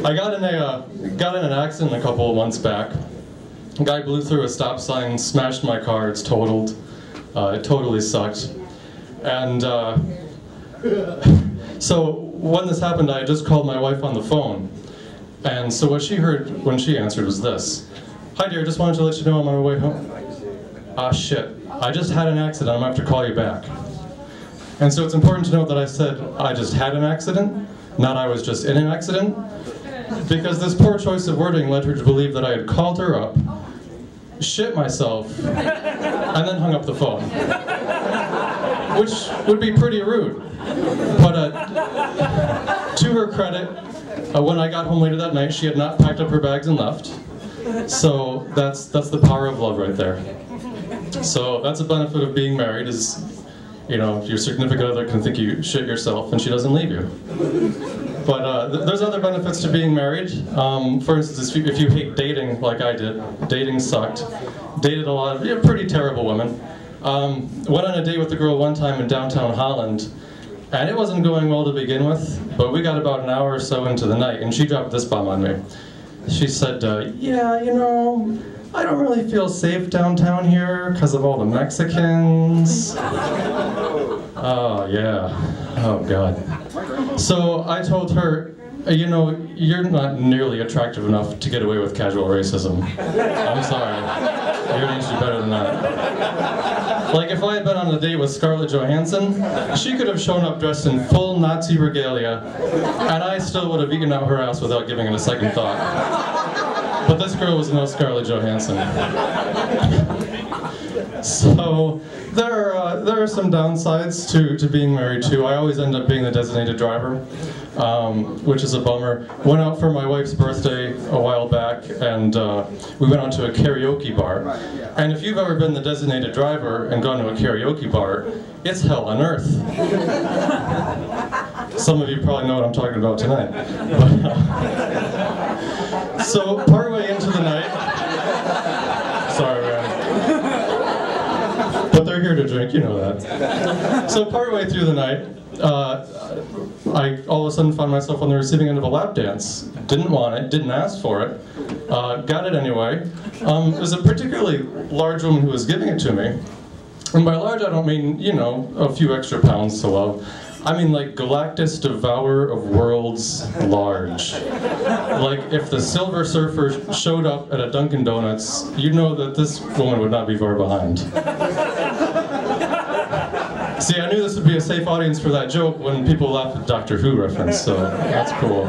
I got in an accident a couple of months back. A guy blew through a stop sign, smashed my car, it's totaled. It totally sucked. And so when this happened, I just called my wife on the phone. And so what she heard when she answered was this. Hi dear, just wanted to let you know I'm on my way home. Ah shit, I just had an accident, I'm gonna have to call you back. And so it's important to note that I said I just had an accident, not I was just in an accident, because this poor choice of wording led her to believe that I had called her up, shit myself, and then hung up the phone. Which would be pretty rude. But to her credit, when I got home later that night, she had not packed up her bags and left. So that's the power of love right there. So that's a benefit of being married is, you know, your significant other can think you shit yourself and she doesn't leave you. But there's other benefits to being married. For instance, if you hate dating like I did, dating sucked, dated a lot of pretty terrible women. Went on a date with a girl one time in downtown Holland, and it wasn't going well to begin with, but we got about an hour or so into the night, and she dropped this bomb on me. She said, yeah, you know, I don't really feel safe downtown here because of all the Mexicans. Oh, yeah. Oh, God. So I told her, you know, you're not nearly attractive enough to get away with casual racism. I'm sorry. You're going to do better than that. Like, if I had been on a date with Scarlett Johansson, she could have shown up dressed in full Nazi regalia, and I still would have eaten out her ass without giving it a second thought. But this girl was no Scarlett Johansson. So there are some downsides to being married too. I always end up being the designated driver, which is a bummer. Went out for my wife's birthday a while back, and we went out to a karaoke bar. And if you've ever been the designated driver and gone to a karaoke bar, it's hell on earth. Some of you probably know what I'm talking about tonight. So partway into the night, sorry, man. But they're here to drink, you know that. So partway through the night, I all of a sudden found myself on the receiving end of a lap dance. Didn't want it, didn't ask for it, got it anyway. It was a particularly large woman who was giving it to me. And by large, I don't mean, you know, a few extra pounds to love. I mean like Galactus Devourer of Worlds large. Like if the Silver Surfer showed up at a Dunkin' Donuts, you'd know that this woman would not be far behind. See, I knew this would be a safe audience for that joke when people laugh at Doctor Who reference, so that's cool.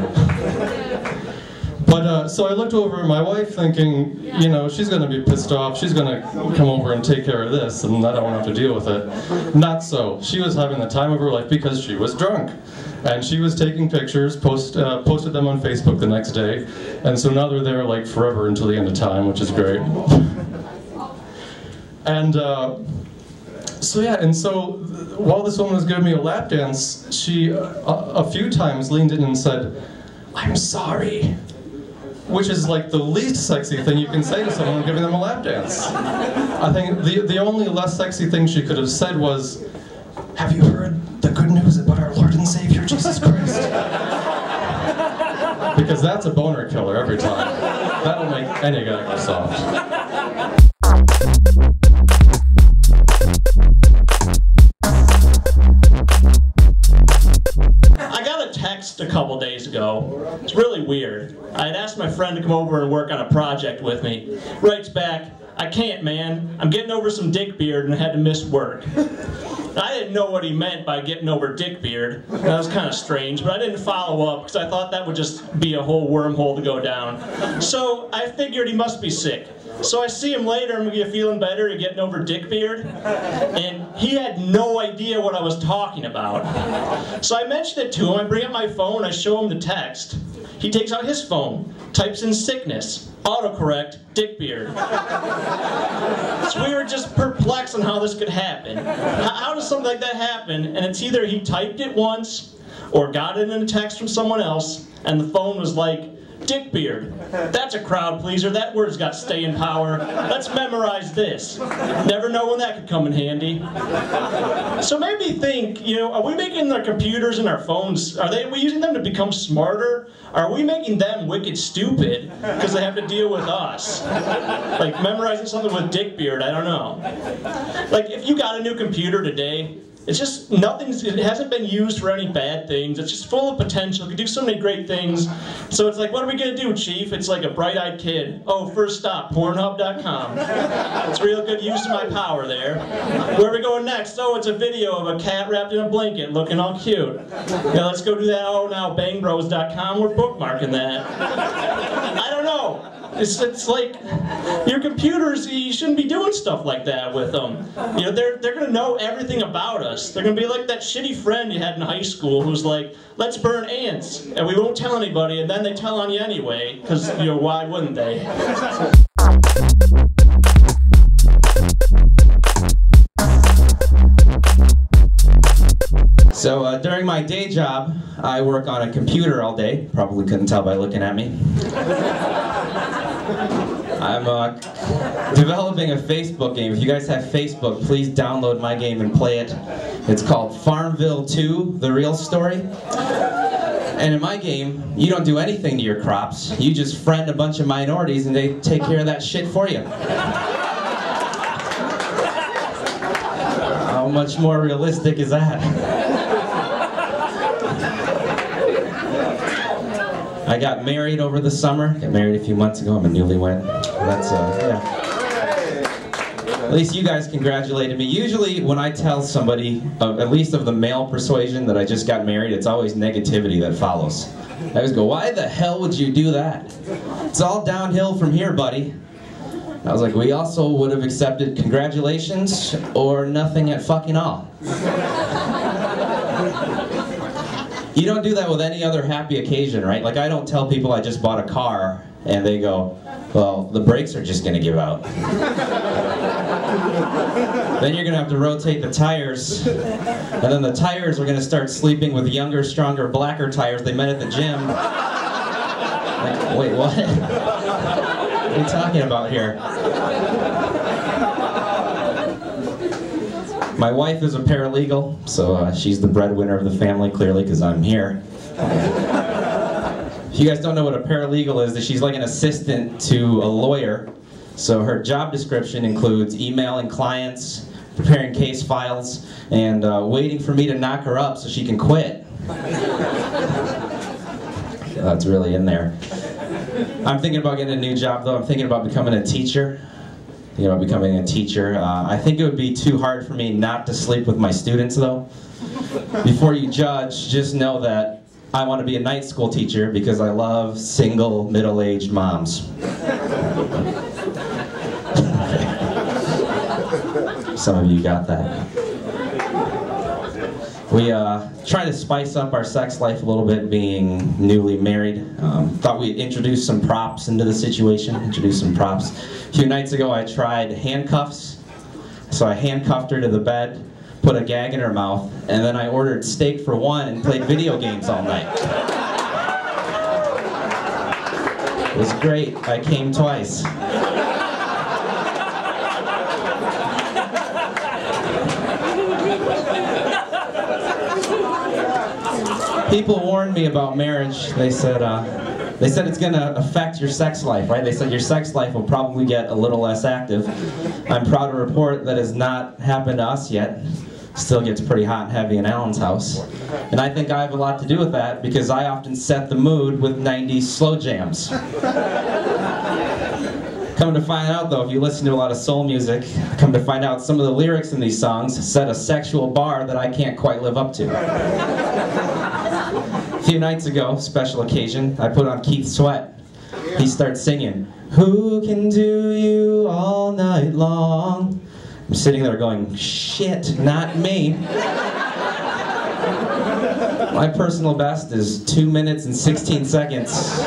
But, so I looked over at my wife thinking, you know, she's going to be pissed off, she's going to come over and take care of this, and I don't have to deal with it. Not so. She was having the time of her life because she was drunk. And she was taking pictures, posted them on Facebook the next day, and so now they're there like forever until the end of time, which is great. And, so yeah, and so while this woman was giving me a lap dance, she a few times leaned in and said, "I'm sorry," which is like the least sexy thing you can say to someone giving them a lap dance. I think the only less sexy thing she could have said was, "Have you heard the good news about our Lord and Savior Jesus Christ?" Because that's a boner killer every time. That'll make any guy go soft. A couple days ago. It's really weird. I had asked my friend to come over and work on a project with me. Writes back, "I can't, man. I'm getting over some dick beard and I had to miss work." I didn't know what he meant by getting over dick beard. That was kind of strange, but I didn't follow up because I thought that would just be a whole wormhole to go down. So I figured he must be sick. So I see him later, I'm you feeling better, you're getting over dick beard? And he had no idea what I was talking about. So I mentioned it to him, I bring up my phone, I show him the text. He takes out his phone, types in sickness, autocorrect, dick beard. So we were just perplexed on how this could happen. How does something like that happen? And it's either he typed it once, or got it in a text from someone else, and the phone was like, Dickbeard. That's a crowd pleaser. That word's got staying power. Let's memorize this. Never know when that could come in handy. So it made me think, you know, are we making our computers and our phones, are we using them to become smarter? Are we making them wicked stupid because they have to deal with us? Like memorizing something with Dickbeard, I don't know. Like if you got a new computer today, it's just it hasn't been used for any bad things. It's just full of potential. It could do so many great things. So it's like, what are we gonna do, Chief? It's like a bright-eyed kid. Oh, first stop, Pornhub.com. It's real good use of my power there. Where are we going next? Oh, it's a video of a cat wrapped in a blanket looking all cute. Yeah, let's go do that. Oh, now bangbros.com. We're bookmarking that. I don't know. It's like your computers, you shouldn't be doing stuff like that with them. You know, they're going to know everything about us. They're going to be like that shitty friend you had in high school who's like, let's burn ants, and we won't tell anybody, and then they tell on you anyway, because, you know, why wouldn't they? So during my day job, I work on a computer all day. Probably couldn't tell by looking at me. I'm developing a Facebook game. If you guys have Facebook, please download my game and play it. It's called Farmville 2, The Real Story. And in my game, you don't do anything to your crops. You just friend a bunch of minorities and they take care of that shit for you. How much more realistic is that? I got married over the summer. Got married a few months ago. I'm a newlywed. That's, yeah. At least you guys congratulated me. Usually when I tell somebody, at least of the male persuasion, that I just got married, it's always negativity that follows. I always go, why the hell would you do that? It's all downhill from here, buddy. I was like, we also would have accepted congratulations or nothing at fucking all. You don't do that with any other happy occasion, right? Like I don't tell people I just bought a car and they go, well, the brakes are just gonna give out. Then you're gonna have to rotate the tires, and then the tires are gonna start sleeping with younger, stronger, blacker tires they met at the gym. Like, wait, what? What are you talking about here? My wife is a paralegal, so she's the breadwinner of the family, clearly, because I'm here. If you guys don't know what a paralegal is, she's like an assistant to a lawyer. So her job description includes emailing clients, preparing case files, and waiting for me to knock her up so she can quit. That's really in there. I'm thinking about getting a new job, though. I'm thinking about becoming a teacher. I think it would be too hard for me not to sleep with my students, though. Before you judge, just know that I want to be a night school teacher because I love single, middle-aged moms. Some of you got that. We try to spice up our sex life a little bit being newly married. Thought we'd introduce some props into the situation, A few nights ago I tried handcuffs. So I handcuffed her to the bed, put a gag in her mouth, and then I ordered steak for one and played video games all night. It was great. I came twice. People warned me about marriage. They said it's going to affect your sex life, right? They said your sex life will probably get a little less active. I'm proud to report that has not happened to us yet. Still gets pretty hot and heavy in Alan's house. And I think I have a lot to do with that because I often set the mood with 90s slow jams. Come to find out, though, if you listen to a lot of soul music, come to find out some of the lyrics in these songs set a sexual bar that I can't quite live up to. A few nights ago, special occasion, I put on Keith Sweat. He starts singing, "Who can do you all night long?" I'm sitting there going, shit, not me. My personal best is 2 minutes and 16 seconds.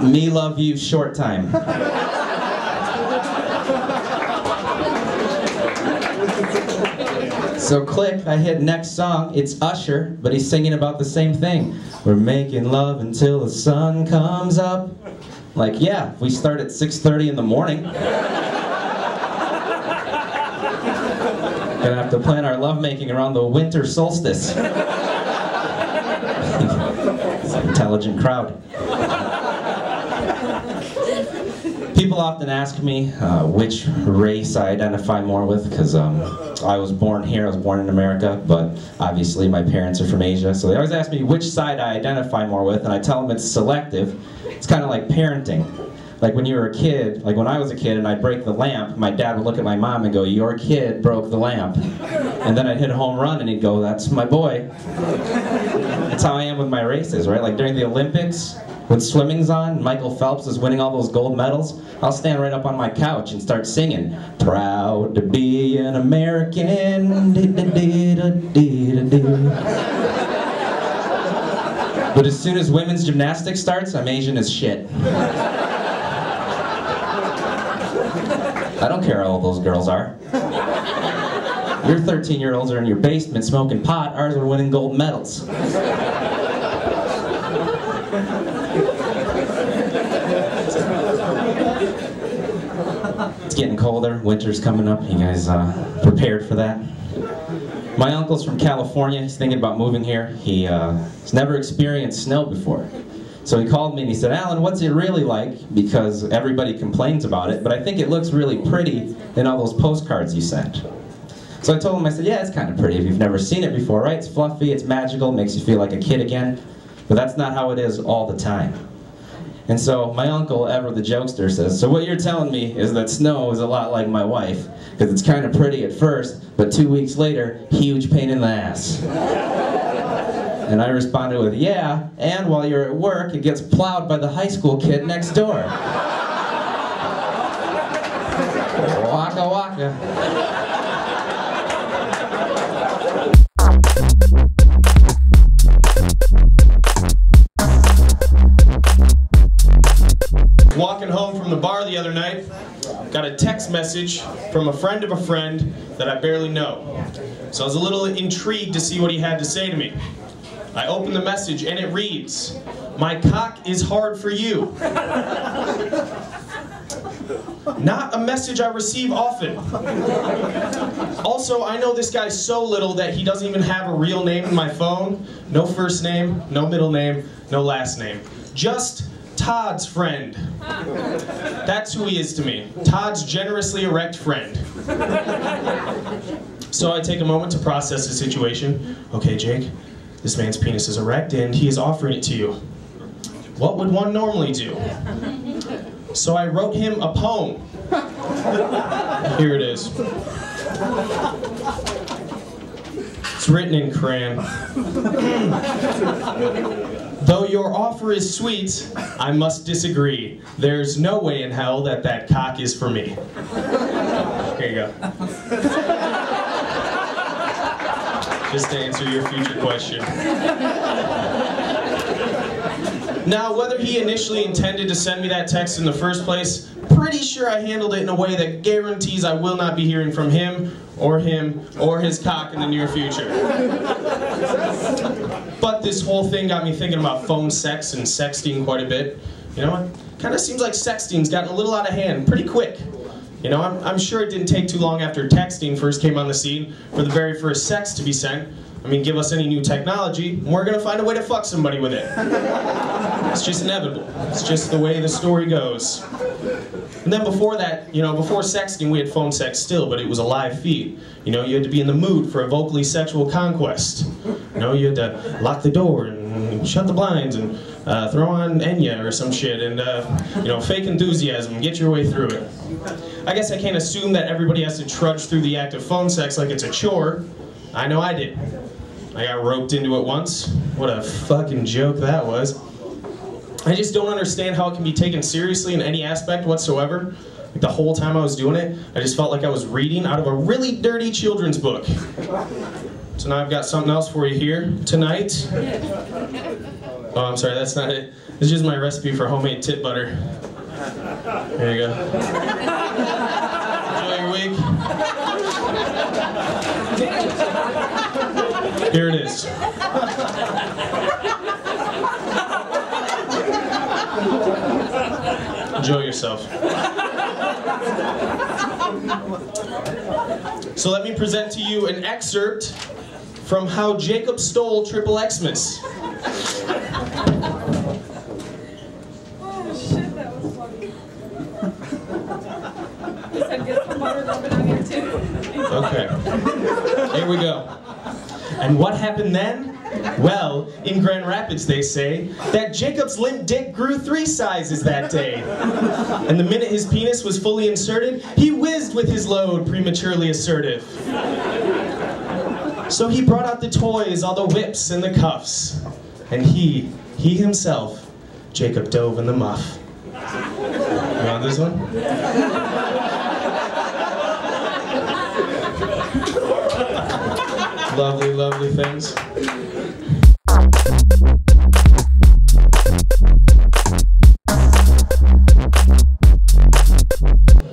Me love you short time. So click, I hit next song. It's Usher, but he's singing about the same thing. We're making love until the sun comes up. Like, yeah, we start at 6:30 in the morning. Gonna have to plan our lovemaking around the winter solstice. It's an intelligent crowd. People often ask me which race I identify more with, because I was born here, I was born in America, but obviously my parents are from Asia, so they always ask me which side I identify more with, and I tell them it's selective. It's kind of like parenting. Like when you were a kid, like when I was a kid and I'd break the lamp, my dad would look at my mom and go, "Your kid broke the lamp." And then I'd hit a home run and he'd go, "That's my boy." That's how I am with my races, right? Like during the Olympics, with swimming's on, Michael Phelps is winning all those gold medals, I'll stand right up on my couch and start singing, "Proud to be an American." But as soon as women's gymnastics starts, I'm Asian as shit. I don't care how old those girls are. Your 13-year-olds are in your basement smoking pot, ours are winning gold medals. It's getting colder, winter's coming up. You guys prepared for that? My uncle's from California, he's thinking about moving here. He's never experienced snow before. So he called me and he said, "Alan, what's it really like? Because everybody complains about it, but I think it looks really pretty in all those postcards you sent." So I told him, I said, "Yeah, it's kind of pretty if you've never seen it before, right? It's fluffy, it's magical, makes you feel like a kid again. But that's not how it is all the time." And so my uncle, Ever the jokester, says, "So what you're telling me is that snow is a lot like my wife, because it's kind of pretty at first, but 2 weeks later, huge pain in the ass." And I responded with, "Yeah, and while you're at work, it gets plowed by the high school kid next door." Waka waka. Walking home from the bar the other night, got a text message from a friend of a friend that I barely know. So I was a little intrigued to see what he had to say to me. I opened the message and it reads, "My cock is hard for you." Not a message I receive often. Also, I know this guy so little that he doesn't even have a real name in my phone. No first name, no middle name, no last name. Just Todd's friend. That's who he is to me. Todd's generously erect friend. So I take a moment to process the situation. Okay, Jake, this man's penis is erect and he is offering it to you. What would one normally do? So I wrote him a poem. Here it is. It's written in crayon. "Though your offer is sweet, I must disagree. There's no way in hell that that cock is for me." Here you go. Just to answer your future question. Now, whether he initially intended to send me that text in the first place, pretty sure I handled it in a way that guarantees I will not be hearing from him or his cock in the near future. But this whole thing got me thinking about phone sex and sexting quite a bit. You know, it kind of seems like sexting's gotten a little out of hand pretty quick. You know, I'm sure it didn't take too long after texting first came on the scene for the very first sext to be sent. I mean, give us any new technology, and we're gonna find a way to fuck somebody with it. It's just inevitable. It's just the way the story goes. And then before that, you know, before sexting, we had phone sex still, but it was a live feed. You know, you had to be in the mood for a vocally sexual conquest. You know, you had to lock the door and shut the blinds and throw on Enya or some shit and, you know, fake enthusiasm and get your way through it. I guess I can't assume that everybody has to trudge through the act of phone sex like it's a chore. I know I did. I got roped into it once. What a fucking joke that was. I just don't understand how it can be taken seriously in any aspect whatsoever. Like the whole time I was doing it, I just felt like I was reading out of a really dirty children's book. So now I've got something else for you here tonight. Oh, I'm sorry, that's not it. This is just my recipe for homemade tit butter. There you go. Enjoy your week. Here it is. Enjoy yourself. So let me present to you an excerpt from How Jacob Stole Triple Xmas. Oh shit, that was funny. He said get some butter, rub it on here too. Okay, here we go. And what happened then? Well, in Grand Rapids they say that Jacob's limp dick grew 3 sizes that day. And the minute his penis was fully inserted, he whizzed with his load, prematurely assertive. So he brought out the toys, all the whips and the cuffs. And he himself, Jacob dove in the muff. You want this one? Lovely, lovely things.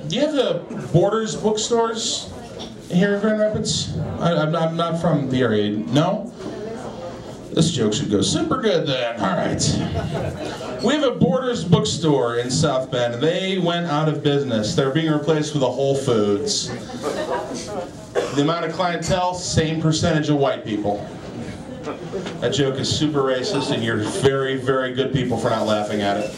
Do you have the Borders bookstores here in Grand Rapids? I'm not from the area. No? This joke should go super good then. All right. We have a Borders bookstore in South Bend, and they went out of business. They're being replaced with a Whole Foods. The amount of clientele, same percentage of white people. That joke is super racist, and you're very, very good people for not laughing at it.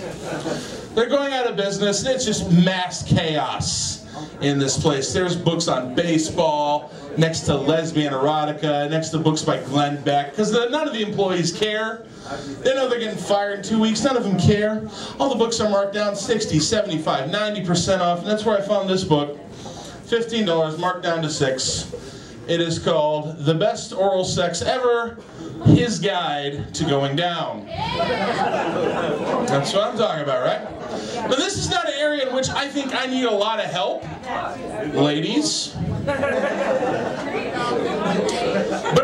They're going out of business, and it's just mass chaos in this place. There's books on baseball, next to lesbian erotica, next to books by Glenn Beck, because none of the employees care. They know they're getting fired in 2 weeks. None of them care. All the books are marked down 60, 75, 90% off, and that's where I found this book. $15, marked down to $6. It is called The Best Oral Sex Ever, His Guide to Going Down. That's what I'm talking about, right? Now this is not an area in which I think I need a lot of help, ladies. But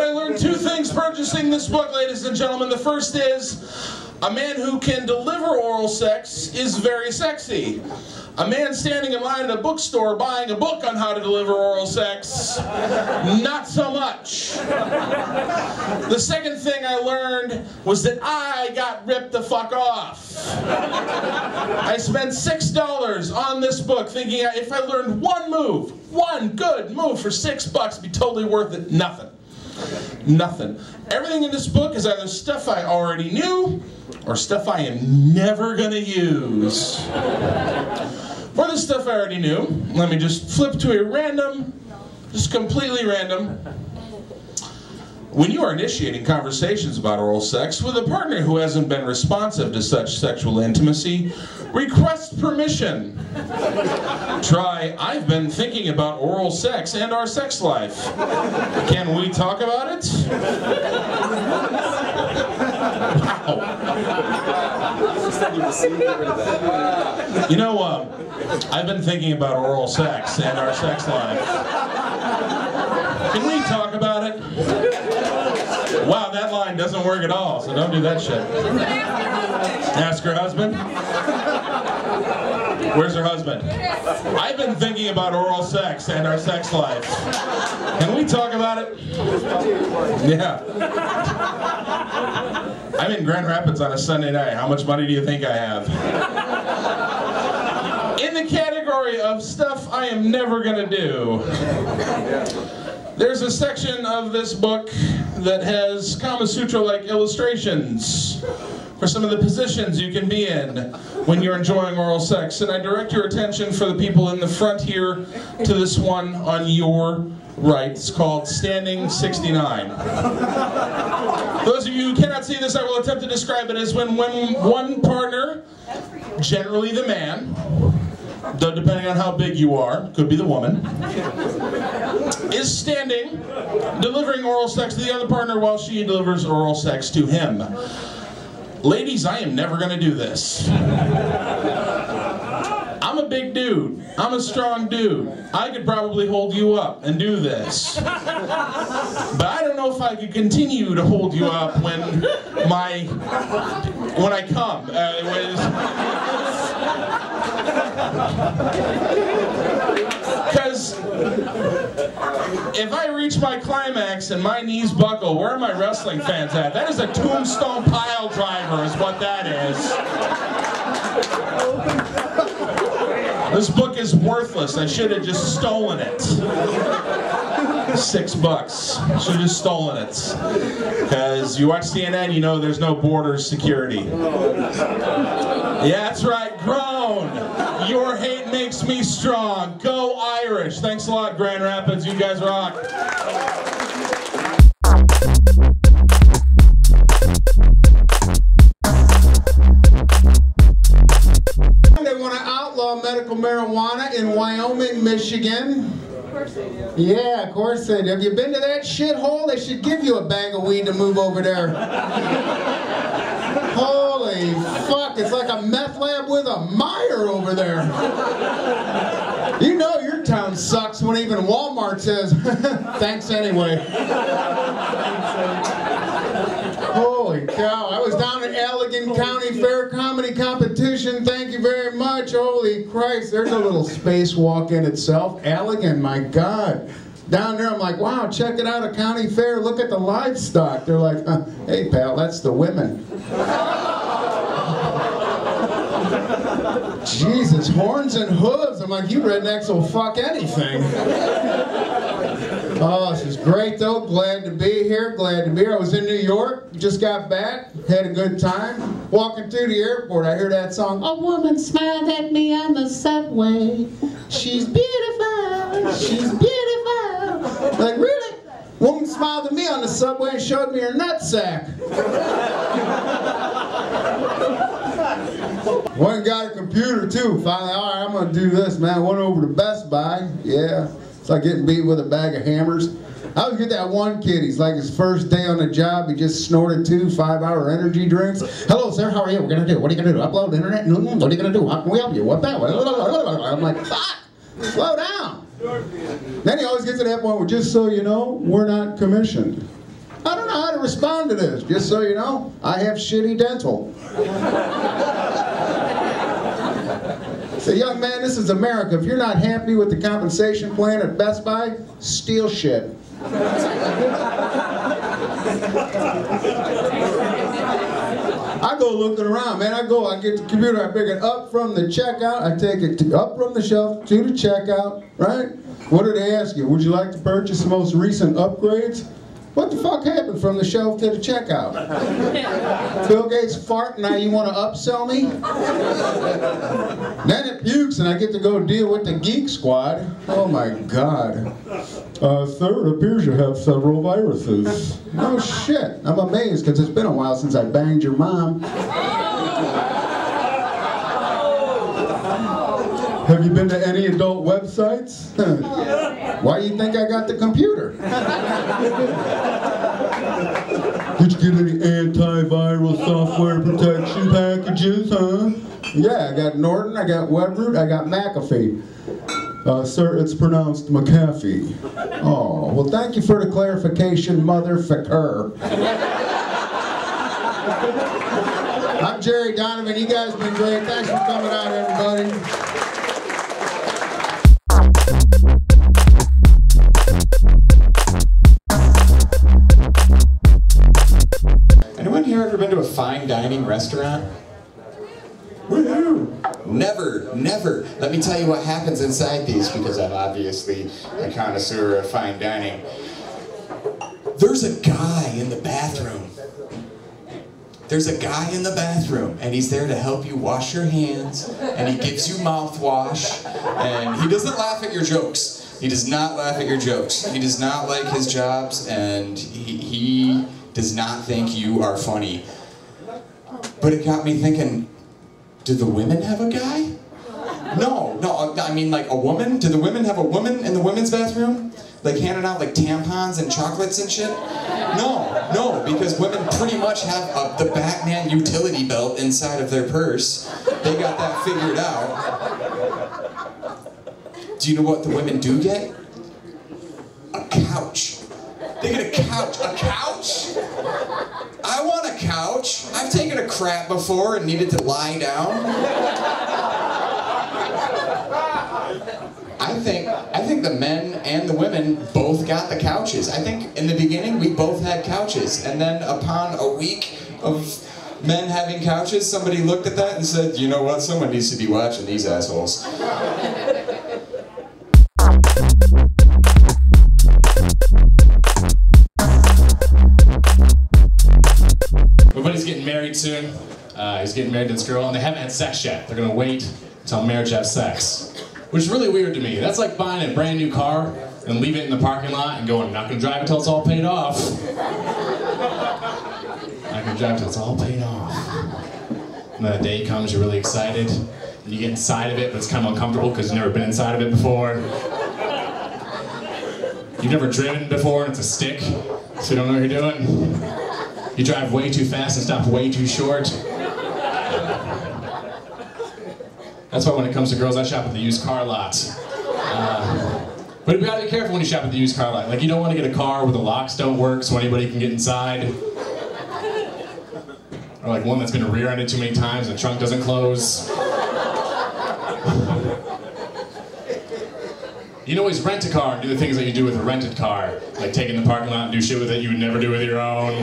I learned 2 things purchasing this book, ladies and gentlemen. The first is, a man who can deliver oral sex is very sexy. A man standing in line at a bookstore buying a book on how to deliver oral sex, not so much. The second thing I learned was that I got ripped the fuck off. I spent $6 on this book thinking if I learned one good move for $6, it'd be totally worth it. Nothing. Nothing. Everything in this book is either stuff I already knew or stuff I am never gonna use. For the stuff I already knew, let me just flip to a random, just completely random. When you are initiating conversations about oral sex with a partner who hasn't been responsive to such sexual intimacy, request permission. Try, I've been thinking about oral sex and our sex life. Can we talk about it? Wow. You know, I've been thinking about oral sex and our sex life. Can we talk about it? Wow, that line doesn't work at all, so don't do that shit. Ask her husband. Where's her husband? I've been thinking about oral sex and our sex life. Can we talk about it? Yeah. I'm in Grand Rapids on a Sunday night. How much money do you think I have? In the category of stuff I am never gonna do, there's a section of this book that has Kama Sutra-like illustrations for some of the positions you can be in when you're enjoying oral sex. And I direct your attention for the people in the front here to this one on your right. It's called Standing 69. Those of you who cannot see this, I will attempt to describe it as when one partner, generally the man, though depending on how big you are, could be the woman, is standing, delivering oral sex to the other partner while she delivers oral sex to him. Ladies, I am never gonna do this. I'm a big dude. I'm a strong dude. I could probably hold you up and do this. But I don't know if I could continue to hold you up when I come. Because Because if I reach my climax and my knees buckle, where are my wrestling fans at? That is a tombstone pile driver is what that is. This book is worthless. I should have just stolen it. $6. Should have just stolen it. Because you watch CNN, you know there's no border security. Yeah, that's right. Grown. Your hate makes me strong. Go Irish. Thanks a lot, Grand Rapids. You guys rock. They want to outlaw medical marijuana in Wyoming, Michigan. Of course they do. Yeah, of course they do. Have you been to that shithole? They should give you a bag of weed to move over there. Holy fuck, it's like a meth lab with a Meyer over there. You know your town sucks when even Walmart says, thanks anyway. Holy cow, I was down at Allegan County Fair Comedy Competition, thank you very much. Holy Christ, there's a little spacewalk in itself. Allegan, my God. Down there, I'm like, wow, check it out, a county fair, look at the livestock. They're like, hey pal, that's the women. Jesus, horns and hooves. I'm like, you rednecks will fuck anything. Oh, this is great though. Glad to be here. Glad to be here. I was in New York. Just got back. Had a good time. Walking through the airport, I hear that song. A woman smiled at me on the subway. She's beautiful. She's beautiful. Like, really? Woman smiled at me on the subway and showed me her nutsack. One got a computer too. Finally, all right, I'm gonna do this, man. Went over to Best Buy. Yeah. It's like getting beat with a bag of hammers. I always get that one kid, he's like his first day on the job, he just snorted 2 5-hour energy drinks. Hello sir, how are you? What are you gonna do? What are you gonna do? Upload the internet? What are you gonna do? How can we help you? What that? I'm like, fuck! Slow down! Then he always gets to that point where, just so you know, we're not commissioned. I don't know how to respond to this. Just so you know, I have shitty dental. Say, young man, this is America. If you're not happy with the compensation plan at Best Buy, steal shit. I go looking around, man. I get the computer, I pick it up from the checkout, I take it up from the shelf to the checkout, right? What do they ask you? Would you like to purchase the most recent upgrades? What the fuck happened from the shelf to the checkout? Bill Gates fart, now you want to upsell me? Then it pukes and I get to go deal with the Geek Squad. Oh my God. Sir, it appears you have several viruses. No shit. I'm amazed because it's been a while since I banged your mom. Have you been to any adult websites? Why do you think I got the computer? Did you get any antiviral software protection packages, huh? Yeah, I got Norton, I got Webroot, I got McAfee. Sir, it's pronounced McAfee. Oh, well thank you for the clarification, motherfucker. I'm Jerry Donovan, you guys have been great. Thanks for coming out, everybody. Anyone here ever been to a fine dining restaurant? Woohoo! Never, never. Let me tell you what happens inside these, because I'm obviously a connoisseur of fine dining. There's a guy in the bathroom. There's a guy in the bathroom, and he's there to help you wash your hands, and he gives you mouthwash, and he doesn't laugh at your jokes. He does not laugh at your jokes. He does not like his jobs, and he does not think you are funny. But it got me thinking, do the women have a guy? No, I mean like a woman? Do the women have a woman in the women's bathroom? Like handing out like tampons and chocolates and shit? No, because women pretty much have the Batman utility belt inside of their purse. They got that figured out. Do you know what the women do get? A couch. They get a couch. A couch? I want a couch. I've taken a crap before and needed to lie down. I think the men and the women both got the couches. I think in the beginning we both had couches, and then upon a week of men having couches, somebody looked at that and said, you know what, someone needs to be watching these assholes. My buddy's getting married soon. He's getting married to this girl, and they haven't had sex yet. They're gonna wait until marriage to have sex, which is really weird to me. That's like buying a brand new car and leaving it in the parking lot and going, I'm not gonna drive until it's all paid off. Not gonna drive until it's all paid off. And then the day comes, you're really excited, and you get inside of it, but it's kind of uncomfortable because you've never been inside of it before. You've never driven before, and it's a stick, so you don't know what you're doing. You drive way too fast and stop way too short. That's why when it comes to girls, I shop at the used car lot. But you gotta be careful when you shop at the used car lot. Like, you don't want to get a car where the locks don't work so anybody can get inside. Or like one that's been rear-ended too many times and the trunk doesn't close. You can always rent a car and do the things that you do with a rented car. Like take it in the parking lot and do shit with it you would never do with your own.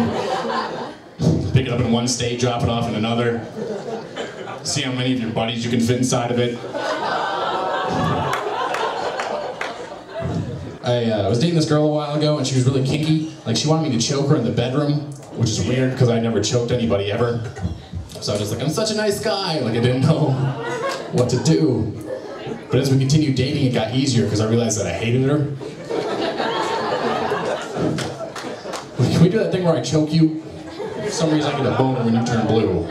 Pick it up in one state, drop it off in another. See how many of your buddies you can fit inside of it. I was dating this girl a while ago and she was really kinky. Like she wanted me to choke her in the bedroom, which is weird because I never choked anybody ever. So I was just like, I'm such a nice guy. Like I didn't know what to do. But as we continued dating, it got easier because I realized that I hated her. Can we do that thing where I choke you? For some reason I get a boner when you turn blue.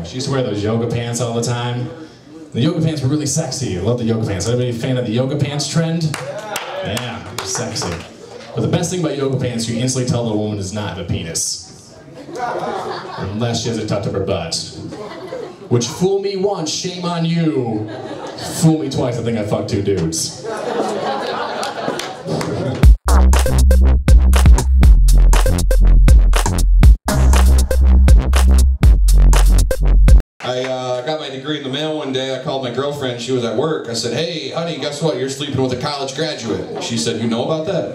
She used to wear those yoga pants all the time. The yoga pants were really sexy. I love the yoga pants. Anybody a fan of the yoga pants trend? Yeah, sexy. But the best thing about yoga pants, you instantly tell the woman does not have a penis. Unless she has it tucked up her butt. Which, fool me once, shame on you. Fool me twice, I think I fucked 2 dudes. I got my degree in the mail one day. I called my girlfriend. She was at work. I said, hey, honey, guess what? You're sleeping with a college graduate. She said, you know about that?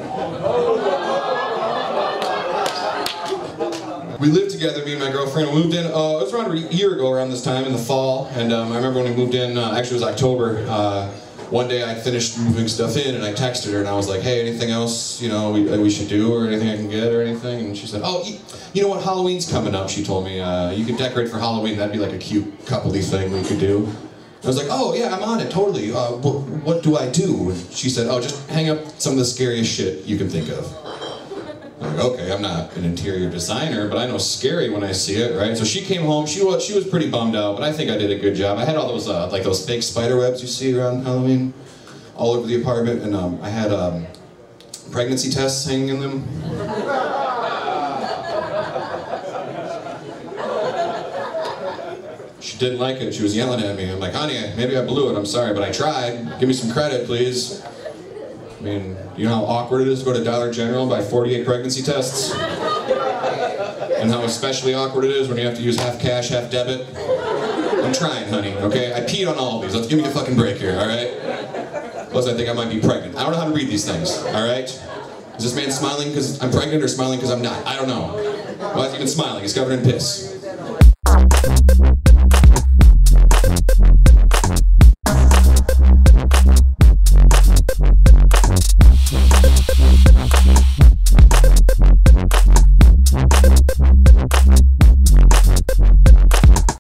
We lived together, me and my girlfriend. We moved in, it was around a year ago, around this time in the fall. And I remember when we moved in, actually it was October. One day I finished moving stuff in and I texted her and I was like, hey, anything else, you know, we should do or anything I can get or anything? And she said, oh, you know what, Halloween's coming up, she told me. You could decorate for Halloween, that'd be like a cute coupley thing we could do. I was like, oh yeah, I'm on it, totally. What do I do? She said, oh, just hang up some of the scariest shit you can think of. I'm like, okay, I'm not an interior designer, but I know scary when I see it, right? So she came home, she was pretty bummed out, but I think I did a good job. I had all those, like those fake spider webs you see around Halloween, all over the apartment, and I had pregnancy tests hanging in them. She didn't like it, she was yelling at me. I'm like, honey, maybe I blew it, I'm sorry, but I tried. Give me some credit, please. I mean, you know how awkward it is to go to Dollar General and buy 48 pregnancy tests? And how especially awkward it is when you have to use half cash, half debit? I'm trying, honey, okay? I peed on all of these. Let's give me a fucking break here, alright? Plus, I think I might be pregnant. I don't know how to read these things, alright? Is this man smiling because I'm pregnant or smiling because I'm not? I don't know. Why is he even smiling? He's covered in piss.